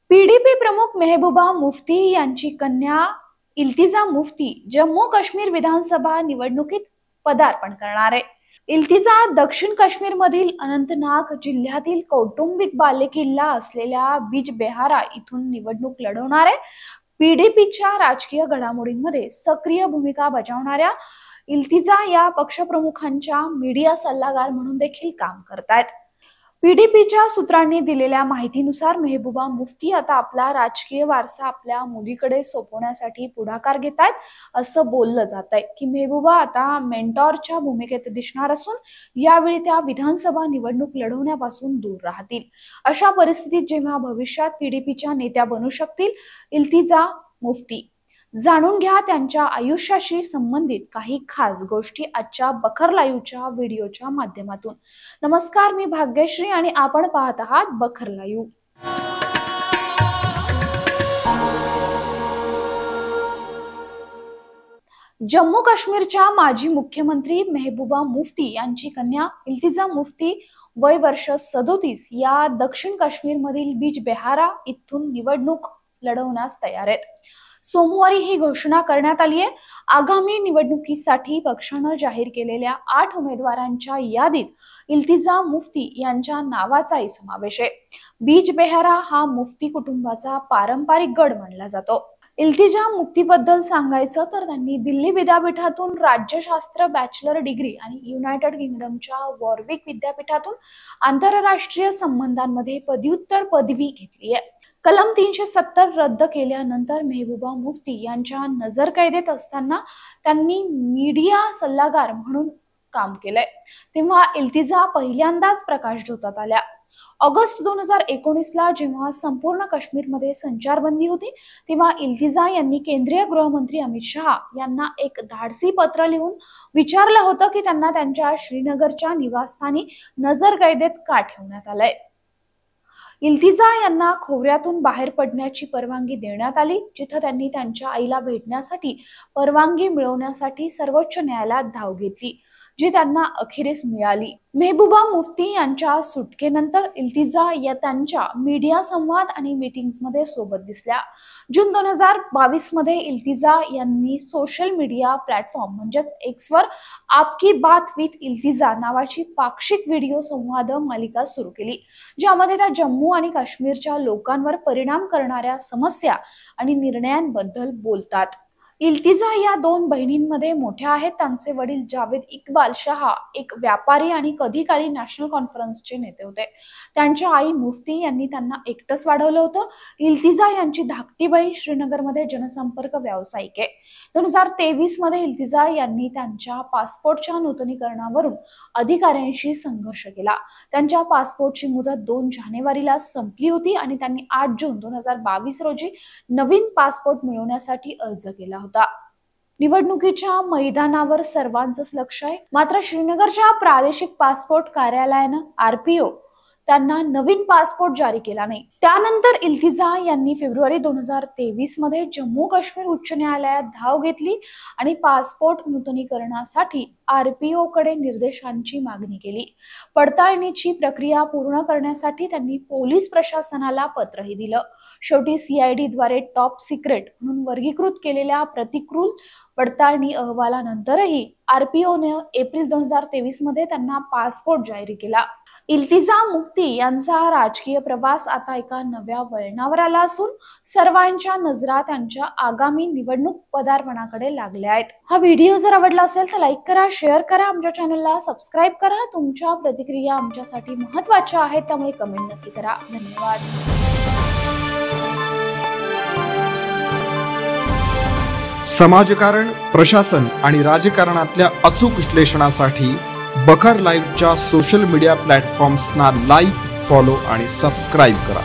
PDP प्रमुख मेहबूबा मुफ्ती यांची कन्या इल्तिजा मुफ्ती जम्मू काश्मीर विधानसभा निवडणुकीत पदार्पण करणार आहे। इल्तिजा दक्षिण काश्मीर मधील अनंतनाग जिल्ह्यातील कौटुंबिक बालेकिल्ला असलेल्या बिजबेहारा इथून निवडणूक लढवणार आहे। पीडीपीच्या राजकीय घडामोडींमध्ये सक्रिय भूमिका बजावणाऱ्या इल्तिजा या पक्षप्रमुखांच्या मीडिया सल्लागार म्हणून देखील काम करतायत। पीडीपीच्या सूत्रांनी दिलेल्या माहितीनुसार मेहबूबा मुफ्ती आता आपला राजकीय वारसा आपल्या मुलीकडे सोपवण्यासाठी पुढाकार घेत आहेत, असं बोललं जात आहे की मेहबूबा आता मेंटॉरच्या भूमिकेत दिसणार असून यावेळी त्या विधानसभा निवडणूक लढवण्यापासून दूर राहतील। अशा परिस्थितीत जेव्हा भविष्यात पीडीपीच्या नेत्या बनू शकतील इल्तिजा मुफ्ती, जाणून घ्या त्यांच्या आयुष्याशी संबंधित काही खास गोष्टी आजच्या बखर लाईव्हच्या व्हिडिओच्या माध्यमातून। नमस्कार, मी भाग्यश्री आणि आपण पाहत आहात बखर लाईव्ह। जम्मू काश्मीरच्या माजी मुख्यमंत्री मेहबूबा मुफ्ती यांची कन्या इल्तिजा मुफ्ती वय वर्ष 37 या दक्षिण काश्मीर मधील बिजबेहारा इथून निवडणूक लढवण्यास तयार आहेत। सोमवारी ही घोषणा करण्यात आली आहे। आगामी निवडणुकीसाठी पक्षाने जाहीर केलेल्या 8 उमेदवारांच्या यादीत इल्तिजा मुफ्ती यांच्या नावाचाही समावेश आहे। बिजबेहारा हा मुफ्ती कुटुंबाचा पारंपरिक गड मानला जातो। इल्तिजा मुफ्तीबद्दल सांगायचं तर त्यांनी दिल्ली विद्यापीठातून राज्यशास्त्र बॅचलर डिग्री आणि युनायटेड किंगडमच्या वॉरविक विद्यापीठातून आंतरराष्ट्रीय संबंधांमध्ये पदव्युत्तर पदवी घेतली आहे। कलम 370 रद्द केल्यानंतर मेहबूबा मुफ्ती यांच्या नजरकैदेत असताना त्यांनी मीडिया सल्लागार म्हणून काम केलंय, तेव्हा इल्तिजा पहिल्यांदाच प्रकाशझोतात आल्या। ऑगस्ट 2019 ला जेव्हा संपूर्ण काश्मीरमध्ये संचारबंदी होती तेव्हा इल्तिजा यांनी केंद्रीय गृहमंत्री अमित शहा यांना एक धाडसी पत्र लिहून विचारलं होतं की त्यांना त्यांच्या श्रीनगरच्या निवासस्थानी नजरकैदेत का ठेवण्यात आलंय। इल्तिजा यांना खोऱ्यातून बाहेर पडण्याची परवानगी देण्यात आली, जिथे त्यांनी त्यांच्या आईला भेटण्यासाठी परवानगी मिळवण्यासाठी सर्वोच्च न्यायालयात धाव घेतली, जी त्यांना अखेरीस मिळाली। मेहबूबा मुफ्ती यांच्या सुटकेनंतर इल्तिजा या त्यांच्या मीडिया संवाद आणि मीटिंग्स मध्ये सोबत दिसल्या। जून 2022 मध्ये इल्तिजा यांनी सोशल मीडिया प्लॅटफॉर्म म्हणजेच एक्स वर आपकी बात विथ इल्तिजा नावाची पाक्षिक व्हिडिओ संवाद मालिका सुरू केली, ज्यामध्ये त्या जम्मू आणि काश्मीरच्या लोकांवर परिणाम करणाऱ्या समस्या आणि निर्णयांबद्दल बोलतात। इल्तिजा या 2 बहिणींमध्ये मोठ्या आहेत। त्यांचे वडील जावेद इक्बाल शहा एक व्यापारी आणि कधी काळी नॅशनल कॉन्फरन्सचे नेते होते। त्यांच्या आई मुफ्ती यांनी त्यांना एकटंच वाढवलं होतं। इल्तिजा यांची धाकटी बहीण श्रीनगरमध्ये जनसंपर्क व्यावसायिक आहे। 2023 मध्ये इल्तिजा यांनी त्यांच्या पासपोर्टच्या नूतनीकरणावरून अधिकाऱ्यांशी संघर्ष केला। त्यांच्या पासपोर्टची मुदत 2 जानेवारीला संपली होती आणि त्यांनी 8 जून 2022 रोजी नवीन पासपोर्ट मिळवण्यासाठी अर्ज केला होता। निवडणुकीच्या मैदानावर सर्वांचंच लक्ष आहे, मात्र श्रीनगरच्या प्रादेशिक पासपोर्ट कार्यालयानं आरपीओ त्यांना नवीन पासपोर्ट जारी केला नाही। त्यानंतर इल्तिजा यांनी फेब्रुवारी 2023 मध्ये जम्मू काश्मीर उच्च न्यायालयात धाव घेतली आणि पासपोर्ट नूतनीकरणासाठी आरपीओ कडे निर्देशांची मागणी केली। पडताळणीची प्रक्रिया पूर्ण करण्यासाठी त्यांनी पोलीस प्रशासनाला पत्रही दिलं। शेवटी सीआयडी द्वारे टॉप सिक्रेट म्हणून वर्गीकृत केलेल्या प्रतिकृल पडताळणी अहवालानंतरही आरपीओने एप्रिल 2023 मध्ये त्यांना पासपोर्ट जारी केला। इल्तिजा मुफ्ती यांचा राजकीय प्रवास आता एका नव्या वळणावर आला असून सर्वांच्या नजरा त्यांच्या आगामी निवडणूक पदार्पणाकडे लागल्या आहेत। हा व्हिडिओ जर आवडला असेल तर लाईक करा, शेअर करा, आमच्या चॅनलला सबस्क्राईब करा। तुमच्या प्रतिक्रिया आमच्यासाठी महत्त्वाच्या आहेत, त्यामुळे कमेंट नक्की करा। धन्यवाद। समाजकारण, प्रशासन आणि राजकारणातल्या अचूक विश्लेषणासाठी बखर लाईव्हच्या सोशल मीडिया प्लॅटफॉर्म्सना लाईक, फॉलो आणि सबस्क्राईब करा।